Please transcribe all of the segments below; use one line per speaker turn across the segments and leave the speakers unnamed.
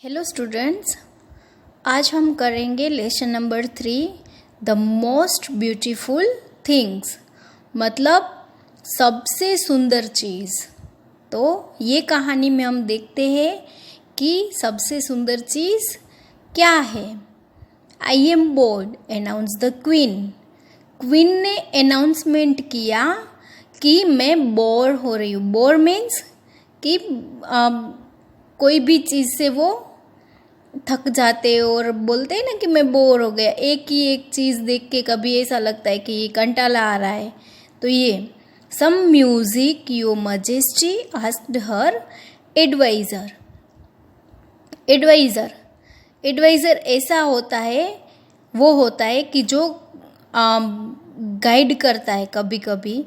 Hello students, आज हम करेंगे lesson number 3 the most beautiful things, मतलब सबसे सुंदर चीज़। तो ये कहानी में हम देखते हैं कि सबसे सुंदर चीज़ क्या है। I am board announce the queen. Queen ने अनाउंसमेंट किया कि मैं बोर हो रही हूँ। बोर मीन्स कि कोई भी चीज़ से वो थक जाते और बोलते हैं ना कि मैं बोर हो गया। एक ही एक चीज़ देख के कभी ऐसा लगता है कि ये कंटाला आ रहा है। तो ये some music your majesty asked her adviser. Adviser ऐसा होता है, वो होता है कि जो गाइड करता है। कभी कभी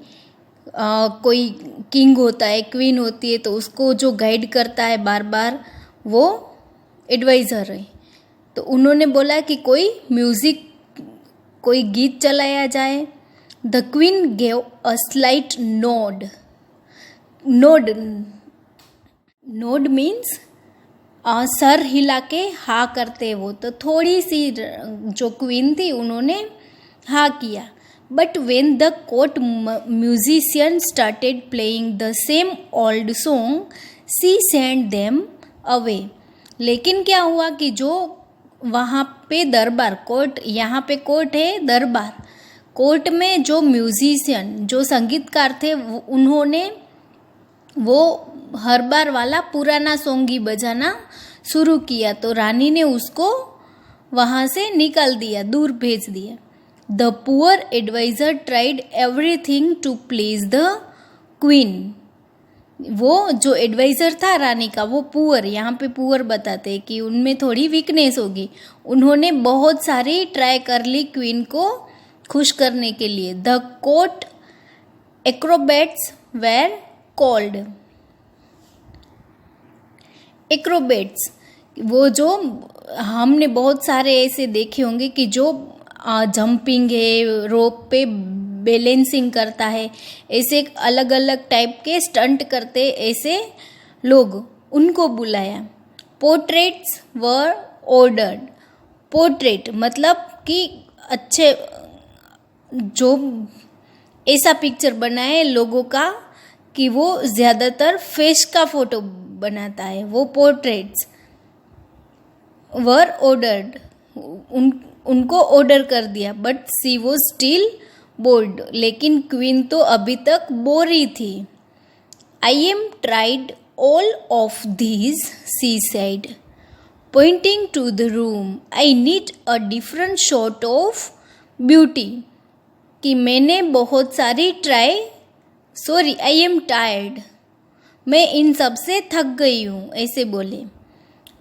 कोई किंग होता है, क्वीन होती है, तो उसको जो गाइड करता है बार बार, वो एडवाइज़र है। तो उन्होंने बोला कि कोई गीत चलाया जाए। The queen gave a slight node. Node means sir हिला के हाँ करते वो। तो थोड़ी सी जो क्वीन थी उन्होंने हाँ किया। But when the court musician started playing the same old song she send them away. लेकिन क्या हुआ कि जो वहाँ पे दरबार, कोर्ट, यहाँ पे कोर्ट है, दरबार, कोर्ट में जो म्यूजिशियन, जो संगीतकार थे, उन्होंने वो हर बार वाला पुराना सॉन्ग ही बजाना शुरू किया। तो रानी ने उसको वहाँ से निकाल दिया, दूर भेज दिया। The poor adviser tried everything to please the queen. वो जो एडवाइज़र था रानी का, वो पुअर, यहाँ पे पुअर बताते हैं कि उनमें थोड़ी वीकनेस होगी। उन्होंने बहुत सारी ट्राई कर ली क्वीन को खुश करने के लिए। The court acrobats were called. Acrobats वो जो हमने बहुत सारे ऐसे देखे होंगे कि जो जंपिंग है, रोप पे बैलेंसिंग करता है, ऐसे अलग अलग टाइप के स्टंट करते ऐसे लोग, उनको बुलाया। पोर्ट्रेट्स वर ऑर्डर्ड। पोर्ट्रेट मतलब कि अच्छे जो ऐसा पिक्चर बनाए लोगों का कि वो ज़्यादातर फेस का फोटो बनाता है, वो पोर्ट्रेट्स वर ऑर्डर्ड। उनको ऑर्डर कर दिया। बट सी वो स्टिल बोर्ड। लेकिन क्वीन तो अभी तक बोर ही थी। I am tried all of these, she said, pointing to the room. I need a different sort of beauty. कि मैंने बहुत सारी try, sorry I am tired, मैं इन सब से थक गई हूँ, ऐसे बोले।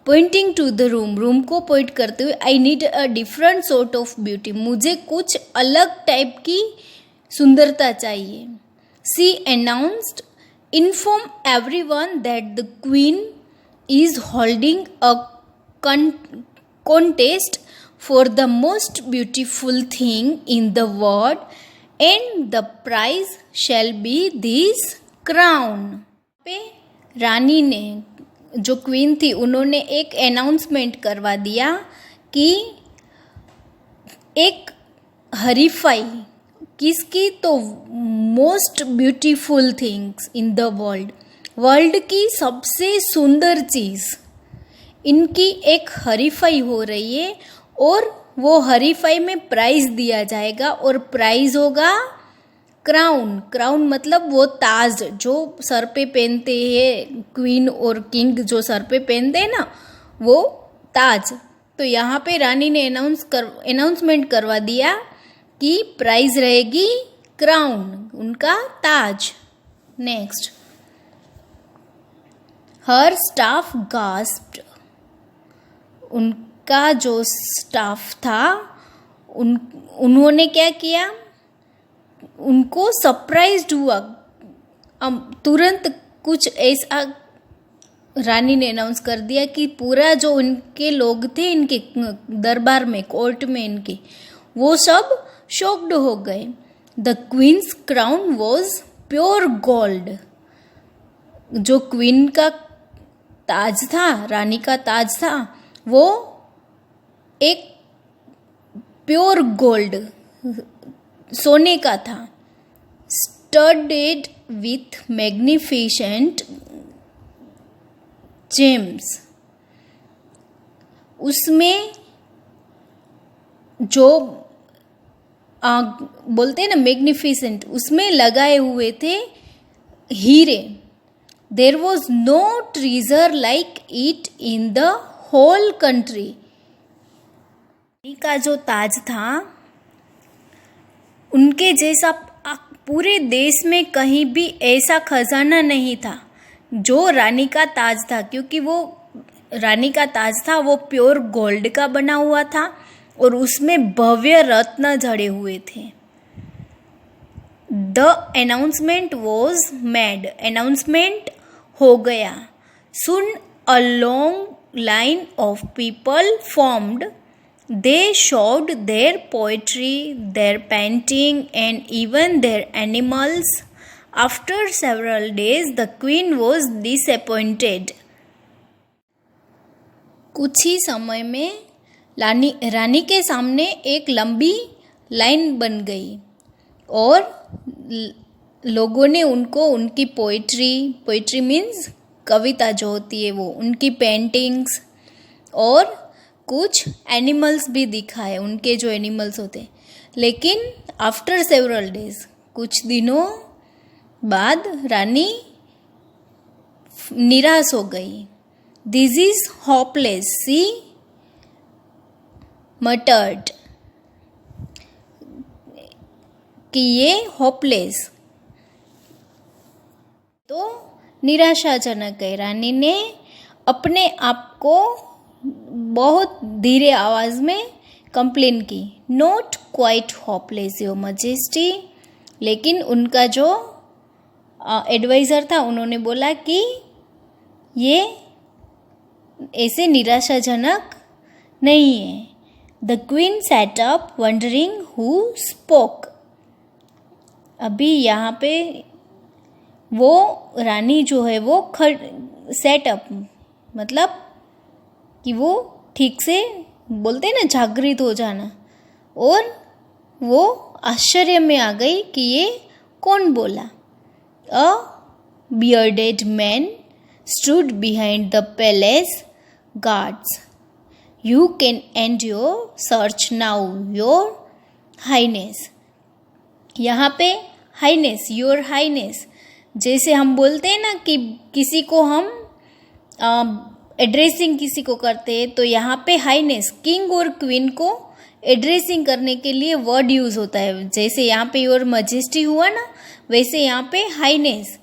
Pointing to the room, room को पॉइंट करते हुए, I need a different sort of beauty, मुझे कुछ अलग टाइप की सुंदरता चाहिए। She announced, inform everyone that the queen is holding a contest for the most beautiful thing in the world and the prize shall be this crown. पे रानी ने, जो क्वीन थी, उन्होंने एक अनाउंसमेंट करवा दिया कि एक हरीफाई किसकी, तो most beautiful things in the world, world की सबसे सुंदर चीज़, इनकी एक हरीफाई हो रही है। और वो हरीफाई में प्राइज दिया जाएगा, और प्राइज होगा क्राउन। क्राउन मतलब वो ताज जो सर पे पहनते हैं, क्वीन और किंग जो सर पे पहनते हैं ना, वो ताज। तो यहाँ पे रानी ने अनाउंसमेंट करवा दिया कि प्राइज रहेगी क्राउन, उनका ताज। नेक्स्ट, हर स्टाफ गास्प्ड। उनका जो स्टाफ था, उन्होंने क्या किया, उनको सरप्राइज्ड हुआ। तुरंत कुछ ऐसा रानी ने अनाउंस कर दिया कि पूरा जो उनके लोग थे, इनके दरबार में, कोर्ट में इनके, वो सब शॉक्ड हो गए। The queen's crown was pure gold. जो क्वीन का ताज था, रानी का ताज था, वो एक प्योर गोल्ड, सोने का था, स्टडेड विथ मैग्निफिसेंट जेम्स। उसमें जो बोलते हैं ना मैग्निफिसेंट, उसमें लगाए हुए थे हीरे। There was no treasure like it in the whole country. का जो ताज था, उनके जैसा पूरे देश में कहीं भी ऐसा खजाना नहीं था जो रानी का ताज था, क्योंकि वो रानी का ताज था वो प्योर गोल्ड का बना हुआ था और उसमें भव्य रत्न जड़े हुए थे। The announcement was made, announcement हो गया। Soon a long line of people formed. They showed their poetry, their painting, and even their animals. After several days, the queen was disappointed. कुछ ही समय में रानी के सामने एक लंबी लाइन बन गई और लोगों ने उनको उनकी पोइट्री मीन्स कविता जो होती है वो, उनकी पेंटिंग्स और कुछ एनिमल्स भी दिखाए, उनके जो एनिमल्स होते। लेकिन आफ्टर सेवरल डेज, कुछ दिनों बाद रानी निराश हो गई। This is hopeless, she muttered, कि ये होपलेस, तो निराशाजनक है। रानी ने अपने आप को बहुत धीरे आवाज में कंप्लेन की। Not quite hopeless your majesty, लेकिन उनका जो एडवाइज़र था उन्होंने बोला कि ये ऐसे निराशाजनक नहीं है। The queen sat up wondering who spoke. अभी यहाँ पे वो रानी जो है वो सेटअप मतलब कि वो ठीक से बोलते हैं ना, जागृत हो जाना, और वो आश्चर्य में आ गई कि ये कौन बोला। A bearded man stood behind the palace guards. You can end your search now your highness. यहाँ पे हाइनेस, योर हाइनेस, जैसे हम बोलते हैं ना कि किसी को हम एड्रेसिंग किसी को करते हैं, तो यहाँ पे हाइनेस, किंग और क्वीन को एड्रेसिंग करने के लिए वर्ड यूज होता है। जैसे यहाँ पे योर मजेस्टी हुआ ना, वैसे यहाँ पे हाइनेस,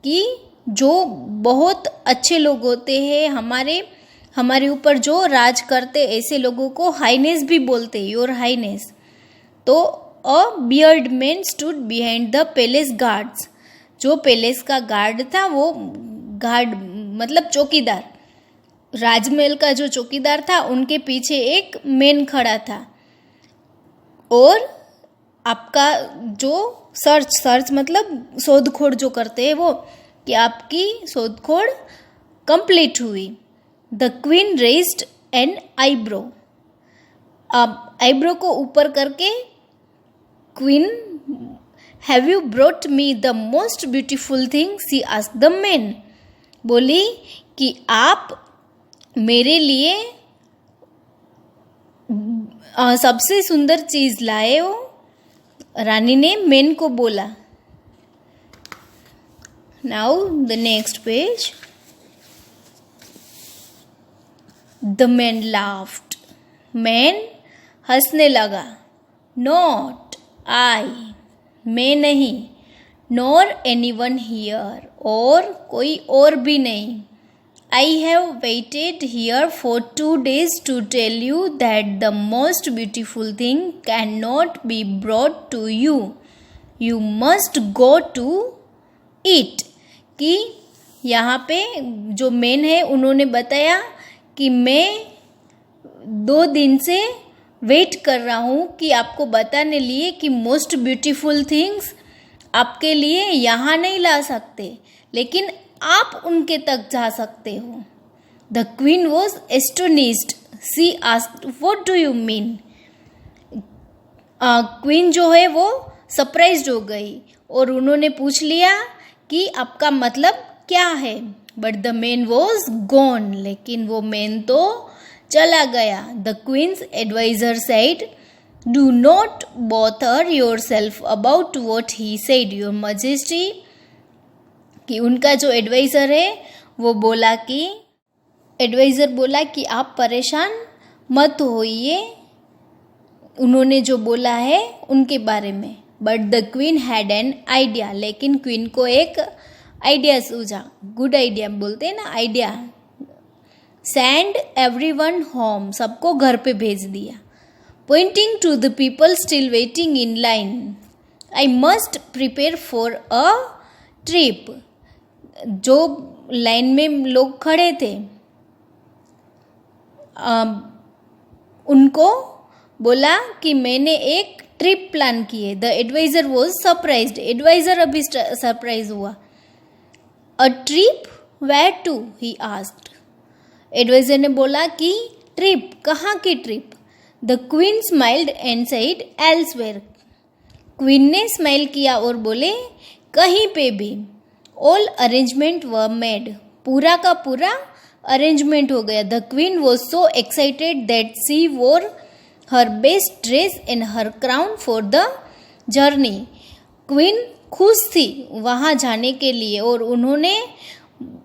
कि जो बहुत अच्छे लोग होते हैं, हमारे ऊपर जो राज करते, ऐसे लोगों को हाइनेस भी बोलते हैं, योर हाइनेस। तो a beard man stood behind the palace guards. जो पैलेस का गार्ड था, वो गार्ड मतलब चौकीदार, राजमहल का जो चौकीदार था, उनके पीछे एक मैन खड़ा था। और आपका जो सर्च मतलब शोधखोड़ जो करते हैं वो, कि आपकी शोधखोड़ कंप्लीट हुई। The queen raised an eyebrow. अब आईब्रो को ऊपर करके queen, have you brought me the most beautiful thing, she asked the man. बोली कि आप मेरे लिए सबसे सुंदर चीज लाए हो, रानी ने मैन को बोला। Now the next page. The man laughed. Man हंसने लगा। नॉट आई, मैं नहीं, नॉर एनीवन हियर, और कोई और भी नहीं। I have waited here for 2 days to tell you that the most beautiful thing cannot be brought to you. You must go to it. कि यहाँ पे जो मेन है उन्होंने बताया कि मैं 2 दिन से वेट कर रहा हूँ कि आपको बताने लिए कि मोस्ट ब्यूटीफुल थिंग्स आपके लिए यहाँ नहीं ला सकते, लेकिन आप उनके तक जा सकते हो। The queen was astonished. She asked, what do you mean? Queen जो है वो सरप्राइज्ड हो गई और उन्होंने पूछ लिया कि आपका मतलब क्या है. But the man was gone. लेकिन वो मैन तो चला गया. The queen's adviser said, do not bother yourself about what he said, your majesty. कि उनका जो एडवाइज़र है वो बोला कि आप परेशान मत होइए, उन्होंने जो बोला है उनके बारे में. But the queen had an idea. लेकिन क्वीन को एक आइडिया सूझा. गुड आइडिया बोलते हैं ना, आइडिया. Send everyone home. सबको घर पे भेज दिया. Pointing to the people still waiting in line, I must prepare for a trip. जो लाइन में लोग खड़े थे उनको बोला कि मैंने एक ट्रिप प्लान की है. The adviser was surprised. Adviser अभी सरप्राइज हुआ. A trip where to, he asked. Adviser ने बोला कि ट्रिप, कहाँ की trip? The queen smiled and said, elsewhere. Queen ने स्माइल किया और बोले, कहीं पे भी. All arrangement were made. पूरा का पूरा अरेंजमेंट हो गया. The queen was so excited that she wore her best dress and her crown for the journey. Queen खुश थी वहाँ जाने के लिए और उन्होंने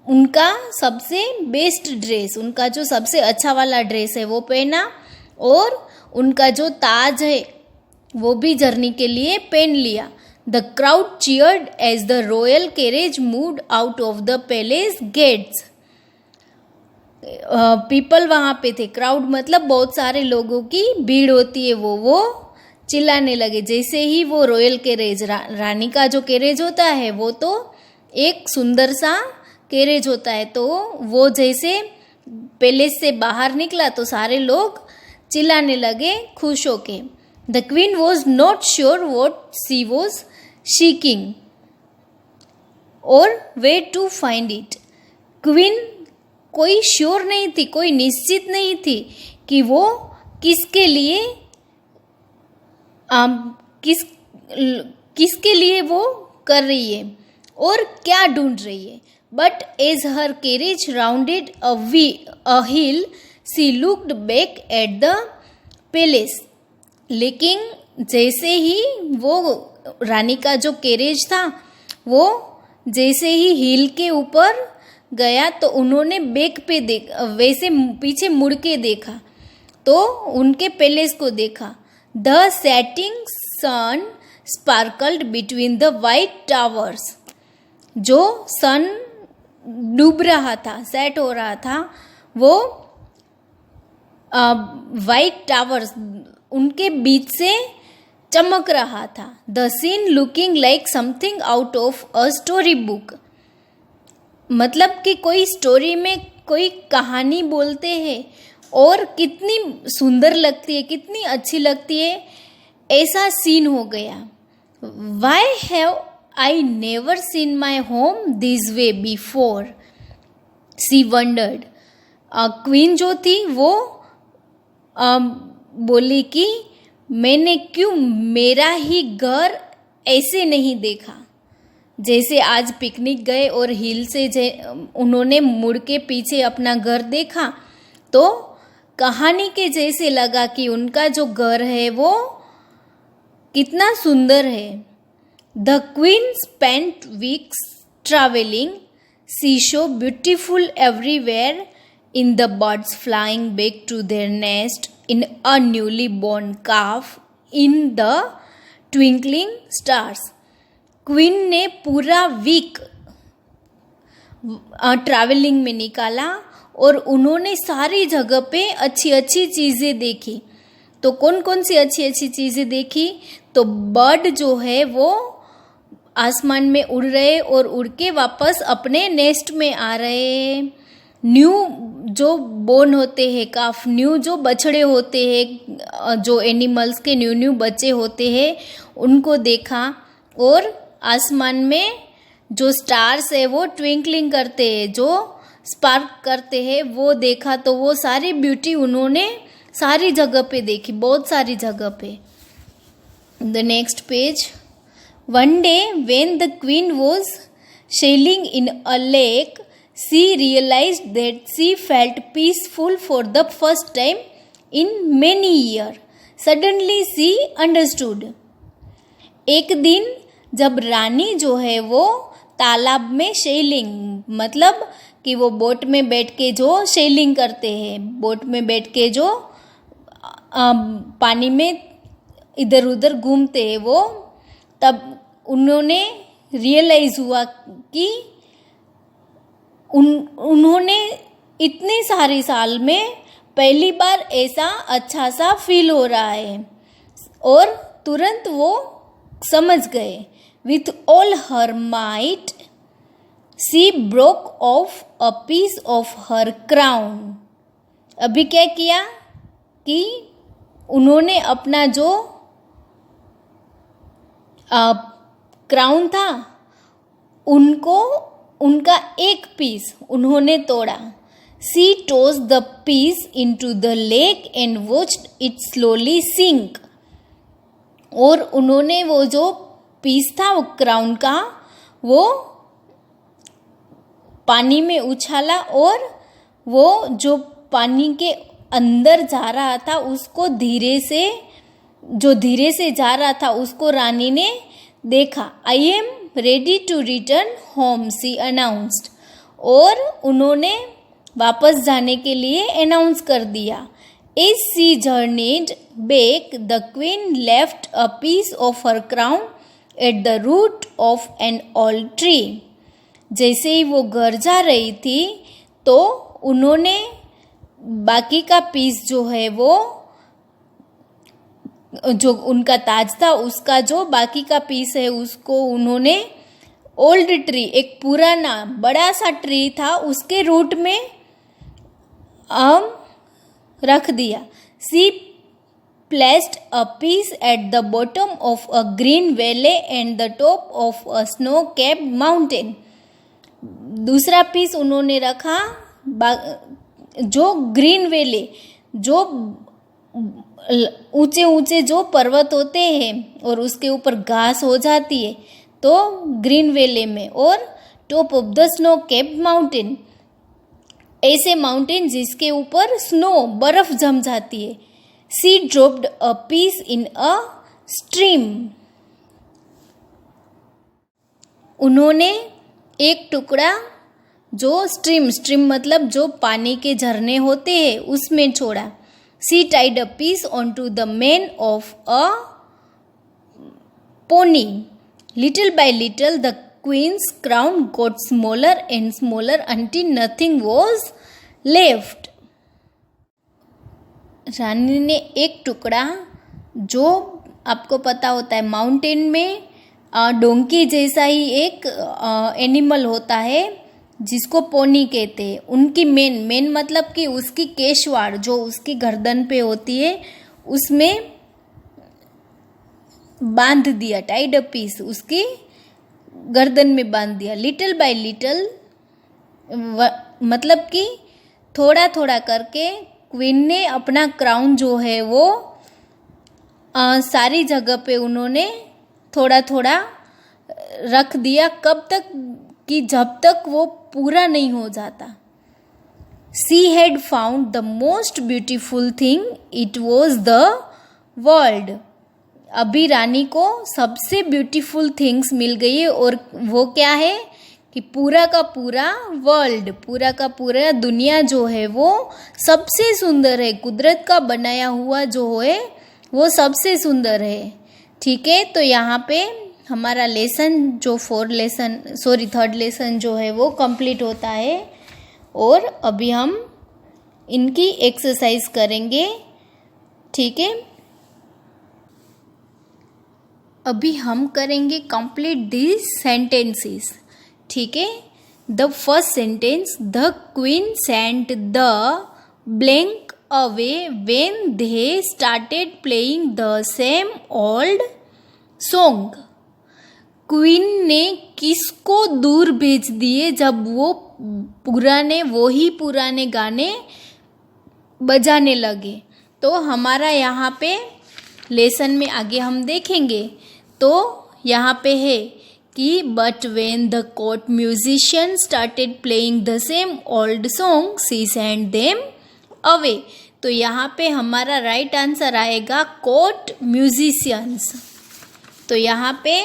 उनका सबसे बेस्ट ड्रेस, उनका जो सबसे अच्छा वाला ड्रेस है वो पहना और उनका जो ताज है वो भी जर्नी के लिए पहन लिया. The crowd cheered as the royal carriage moved out of the palace gates. People वहाँ पे थे. क्राउड मतलब बहुत सारे लोगों की भीड़ होती है. वो चिल्लाने लगे जैसे ही वो रॉयल कैरेज, रानी का जो कैरेज होता है वो तो एक सुंदर सा कैरेज होता है, तो वो जैसे पैलेस से बाहर निकला तो सारे लोग चिल्लाने लगे खुश होके. The queen was not sure what she was seeking or where to find it. Queen कोई श्योर नहीं थी, कोई निश्चित नहीं थी कि वो किसके लिए किसके लिए वो कर रही है और क्या ढूंढ रही है. But as her carriage rounded a hill she looked back at the palace. लेकिन जैसे ही वो रानी का जो कैरेज था वो जैसे ही हिल के ऊपर गया तो उन्होंने बैक पे वैसे पीछे मुड़ के देखा तो उनके पैलेस को देखा. The setting sun sparkled between the white towers. जो सन डूब रहा था, सेट हो रहा था, वो वाइट टावर्स उनके बीच से चमक रहा था. The scene looking like something out of a story book. मतलब कि कोई स्टोरी में कोई कहानी बोलते हैं और कितनी सुंदर लगती है, कितनी अच्छी लगती है, ऐसा सीन हो गया. Why have I never seen my home this way before, she wondered. Queen जो थी वो बोली कि मैंने क्यों मेरा ही घर ऐसे नहीं देखा. जैसे आज पिकनिक गए और हिल से उन्होंने मुड़ के पीछे अपना घर देखा तो कहानी के जैसे लगा कि उनका जो घर है वो कितना सुंदर है. The queen spent weeks travelling. She saw beautiful everywhere in the birds flying back to their nest, in a newly born calf, in the twinkling stars. Queen ने पूरा वीक ट्रैवलिंग में निकाला और उन्होंने सारी जगह पे अच्छी अच्छी चीज़ें देखी. तो कौन कौन सी अच्छी अच्छी चीज़ें देखी? तो बर्ड जो है वो आसमान में उड़ रहे और उड़ के वापस अपने नेस्ट में आ रहे. न्यू जो बोर्न होते हैं काफ, न्यू जो बछड़े होते हैं, जो एनिमल्स के न्यू न्यू बच्चे होते हैं उनको देखा. और आसमान में जो स्टार्स है वो ट्विंकलिंग करते हैं, जो स्पार्क करते हैं वो देखा, तो वो सारी ब्यूटी उन्होंने सारी जगह पे देखी, बहुत सारी जगह पे। The next page. One day when the queen was sailing in a lake, she realized that she felt peaceful for the first time in many years. Suddenly she understood. एक दिन जब रानी जो है वो तालाब में सेलिंग, मतलब कि वो बोट में बैठ के जो सेलिंग करते हैं, बोट में बैठ के जो पानी में इधर उधर घूमते हैं, वो तब उन्होंने रियलाइज हुआ कि उन्होंने इतने सारे साल में पहली बार ऐसा अच्छा सा फील हो रहा है, और तुरंत वो समझ गए। With all her might she broke off a piece of her crown. अभी क्या किया कि उन्होंने अपना जो क्राउन था उनका एक पीस उन्होंने तोड़ा। She toss the piece into the lake and watched it slowly sink. और उन्होंने वो जो पीस था वो क्राउन का, वो पानी में उछाला, और वो जो पानी के अंदर जा रहा था उसको धीरे से जा रहा था उसको रानी ने देखा। I am ready to return home, she announced. और उन्होंने वापस जाने के लिए अनाउंस कर दिया। As she journeyed back the queen left a piece of her crown at the root of an old tree. जैसे ही वो घर जा रही थी तो उन्होंने बाकी का पीस जो है वो, जो उनका ताज था उसका जो बाकी का पीस है उसको उन्होंने ओल्ड ट्री, एक पुराना बड़ा सा ट्री था, उसके रूट में रख दिया। She placed a piece at the bottom of a green valley and the top of a snow capped mountain. दूसरा पीस उन्होंने रखा जो ग्रीन वैली, जो ऊंचे ऊंचे जो पर्वत होते हैं और उसके ऊपर घास हो जाती है, तो ग्रीन वैली में, और top of the snow capped mountain, ऐसे माउंटेन जिसके ऊपर स्नो बर्फ जम जाती है। She dropped a piece in a stream. उन्होंने एक टुकड़ा जो स्ट्रीम मतलब जो पानी के झरने होते हैं उसमें छोड़ा। She tied a piece onto the mane of a pony. Little by little, the queen's crown got smaller and smaller until nothing was left. रानी ने एक टुकड़ा, जो आपको पता होता है माउंटेन में डोंकी जैसा ही एक एनिमल होता है जिसको पोनी कहते हैं, उनकी मेन मतलब कि उसकी केशवाड़ जो उसकी गर्दन पे होती है उसमें बांध दिया। टाइड अ पीस, उसकी गर्दन में बांध दिया। लिटिल बाय लिटिल मतलब कि थोड़ा थोड़ा करके क्वीन ने अपना क्राउन जो है वो सारी जगह पे उन्होंने थोड़ा थोड़ा रख दिया। कब तक कि जब तक वो पूरा नहीं हो जाता। She had found the most beautiful thing, it was the world. अभी रानी को सबसे ब्यूटीफुल थिंग्स मिल गई है, और वो क्या है कि पूरा का पूरा वर्ल्ड, पूरा का पूरा दुनिया जो है वो सबसे सुंदर है। कुदरत का बनाया हुआ जो है वो सबसे सुंदर है। ठीक है, तो यहाँ पे हमारा लेसन जो थर्ड लेसन जो है वो कंप्लीट होता है, और अभी हम इनकी एक्सरसाइज करेंगे। ठीक है, अभी हम करेंगे कंप्लीट दिस सेंटेंसेस। ठीक है, the first sentence, the queen sent the blank away when they started playing the same old song. Queen ने किसको दूर भेज दिए जब वो पुराने गाने बजाने लगे। तो हमारा यहाँ पे लेसन में आगे हम देखेंगे। तो यहाँ पे है कि but when the court musician started playing the same old song she sent them away. तो यहाँ पे हमारा राइट आंसर आएगा कोर्ट म्यूजिशियंस। तो यहाँ पे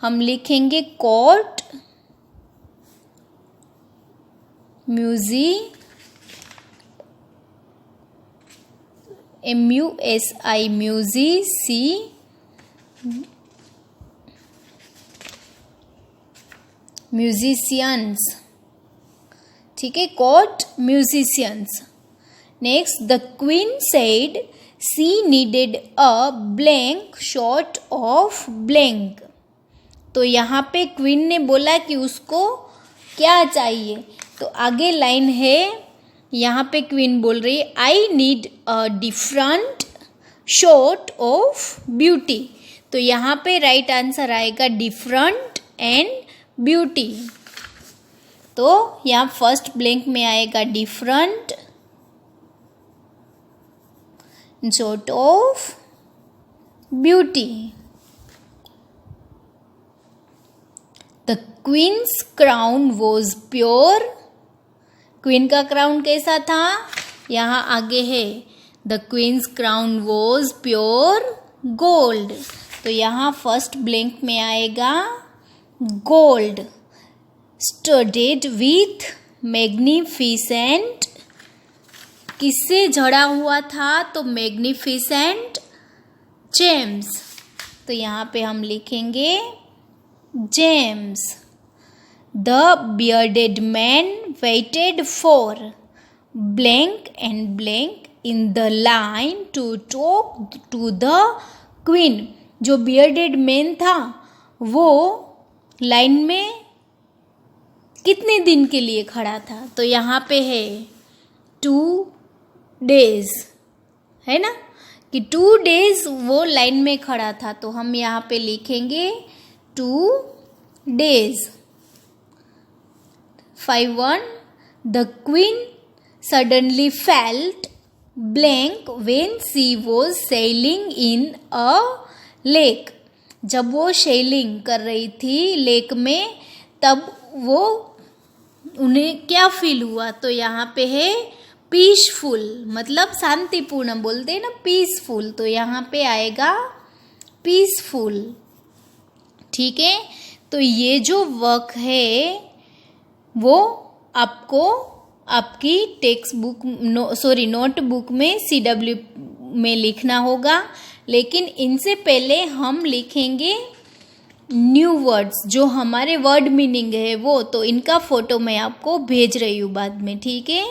हम लिखेंगे कोर्ट म्यूजिशियंस म्यूजिशियंस, ठीक है, court musicians. Next, the queen said she needed a blank short of blank. तो यहाँ पे क्वीन ने बोला कि उसको क्या चाहिए। तो आगे लाइन है, यहाँ पे क्वीन बोल रही है I need a different sort of beauty. तो यहाँ पे राइट आंसर आएगा डिफरेंट एंड ब्यूटी। तो यहाँ फर्स्ट ब्लैंक में आएगा different sort of beauty. The queen's crown was pure. Queen का क्राउन कैसा था, यहाँ आगे है the queen's crown was pure gold. तो यहाँ फर्स्ट ब्लैंक में आएगा गोल्ड। स्टडेड विथ मैग्निफिसेंट, किससे जड़ा हुआ था, तो मैग्निफिसेंट जेम्स। तो यहाँ पे हम लिखेंगे gems. The bearded man waited for blank and blank in the line to talk to the queen. जो बियर्डेड मैन था वो लाइन में कितने दिन के लिए खड़ा था, तो यहाँ पे है 2 days, है ना, कि 2 days वो लाइन में खड़ा था। तो हम यहाँ पे लिखेंगे 2 days। 5-1, the queen suddenly felt blank when she was selling in a lake. जब वो सेलिंग कर रही थी लेक में, तब वो उन्हें क्या फील हुआ, तो यहाँ पे है पीसफुल, मतलब शांतिपूर्ण बोलते हैं ना, पीसफुल। तो यहाँ पे आएगा पीसफुल, ठीक है। तो ये जो वर्क है वो आपको आपकी टेक्स्ट बुक नोटबुक में CW में लिखना होगा। लेकिन इनसे पहले हम लिखेंगे न्यू वर्ड्स, जो हमारे वर्ड मीनिंग है वो। तो इनका फोटो मैं आपको भेज रही हूँ बाद में, ठीक है।